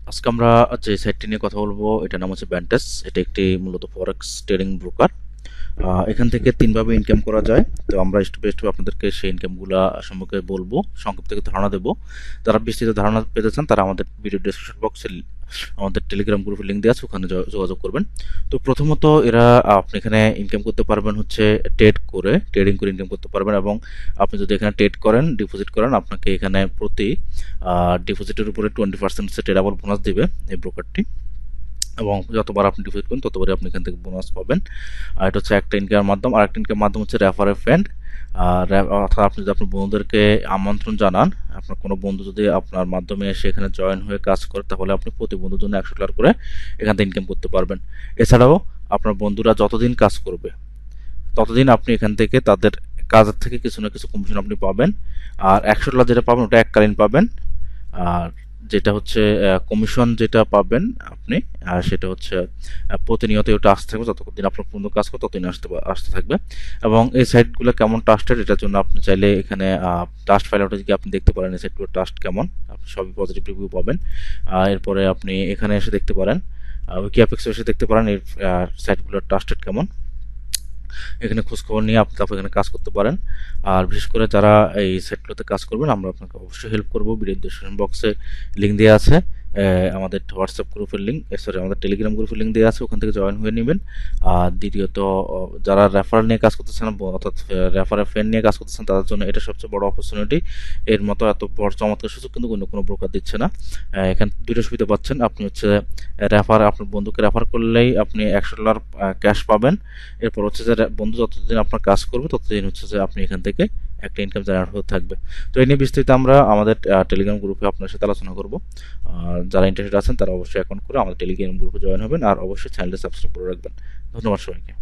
আজকে আমরা যে সাইটটি নিয়ে কথা বলবো এটার নাম হচ্ছে ব্যান্টেস। এটা একটি মূলত ফরেক্স ট্রেডিং ব্রোকার। এখান থেকে তিনভাবে ইনকাম করা যায়। তো আমরা স্টেপ বাই স্টেপ আপনাদেরকে সেই ইনকামগুলো সম্পর্কে বলবো, সংক্ষিপ্ত থেকে ধারণা দেবো। যারা বিস্তৃত ধারণা পেতে চান তারা আমাদের ভিডিও ডেসক্রিপশন বক্সে আমাদের টেলিগ্রাম গ্রুপের লিঙ্ক দেওয়া আছে, ওখানে যোগাযোগ করবেন। তো প্রথমত আপনি এখানে ইনকাম করতে পারবেন হচ্ছে ট্রেডিং করে ইনকাম করতে পারবেন। এবং আপনি যদি এখানে ট্রেড করেন, ডিপোজিট করেন, আপনাকে এখানে প্রতি ডিপোজিটের উপরে 20% ট্রেডাবল বোনাস দিবে এই ব্রোকারটি। এবং যতবার আপনি ডিপোজিট করেন ততবারই আপনি এখান থেকে বোনাস পাবেন। আর এটা হচ্ছে একটা ইনকামের মাধ্যম। আর একটা ইনকামের মাধ্যম হচ্ছে রেফার এ ফ্রেন্ড। অর্থাৎ আপনি যদি আপনার বন্ধুদেরকে আমন্ত্রণ জানান, আপনার কোনো বন্ধু যদি আপনার মাধ্যমে এসে এখানে জয়েন হয়ে কাজ করে, তাহলে আপনি প্রতি বন্ধুর জন্য $100 করে এখান থেকে ইনকাম করতে পারবেন। এছাড়াও আপনার বন্ধুরা যতদিন কাজ করবে ততদিন আপনি এখান থেকে তাদের কাজের থেকে কিছু না কিছু কমিশন আপনি পাবেন। আর $100 যেটা পাবেন ওটা এককালীন পাবেন। আর যেটা হচ্ছে কমিশন যেটা পাবেন আপনি, সেটা হচ্ছে প্রতিনিয়ত ওটা আসতে থাকবে, যতদিন আপনার পূর্ণ কাজ করে ততদিন আসতে থাকবে। এবং এই সাইটগুলো কেমন ট্রাস্টেড, এটার জন্য আপনি চাইলে এখানে ট্রাস্ট ফাইল ওটা আপনি দেখতে পারেন এই সাইটগুলো ট্রাস্ট কেমন, আপনি সবই পজিটিভ রিভিউ পাবেন। এরপরে আপনি এখানে এসে দেখতে পারেন, উইকিঅ্যাপেক্সে এসে দেখতে পারেন এই সাইটগুলো ট্রাস্টেড কেমন। এখানে খোঁজখবর নিয়ে আপনি তারপর এখানে কাজ করতে পারেন। আর বিশেষ করে যারা এই সাইটগুলোতে কাজ করবেন আমরা আপনাকে অবশ্যই হেল্প করবো। ভিডিও ডিসক্রিপশন বক্সে লিঙ্ক দেওয়া আছে, আমাদের হোয়াটসঅ্যাপ গ্রুপের লিঙ্ক, সরি আমাদের টেলিগ্রাম গ্রুপের লিঙ্ক দেওয়া আছে, ওখান থেকে জয়েন হয়ে নেবেন। আর দ্বিতীয়ত যারা রেফারেল নিয়ে কাজ করতেছেন, অর্থাৎ রেফারেল ফ্রেন্ড নিয়ে কাজ করতেছেন, তাদের জন্য এটা সবচেয়ে বড় অপরচুনিটি। এর মতো এত বড় চমৎকার সুযোগ কিন্তু অন্য কোনো ব্রোকার দিচ্ছে না। এখানে দুটো সুবিধা পাচ্ছেন। আপনি হচ্ছে আপনার বন্ধুকে রেফার করলেই আপনি $100 ক্যাশ পাবেন। এরপর হচ্ছে যে বন্ধু যতদিন আপনার কাজ করবে ততদিন হচ্ছে যে আপনি এখান থেকে একটা ইনকাম জেনারেট হতে থাকবে। তো এই নিয়ে বিস্তারিত আমরা আমাদের টেলিগ্রাম গ্রুপে আপনার সাথে আলোচনা করব। যারা ইন্টারেস্টেড আছেন তারা অবশ্যই অ্যাকাউন্ট করে আমাদের টেলিগ্রাম গ্রুপে জয়েন হবেন। আর অবশ্যই চ্যানেলটা সাবস্ক্রাইব করে রাখবেন। ধন্যবাদ সবাইকে।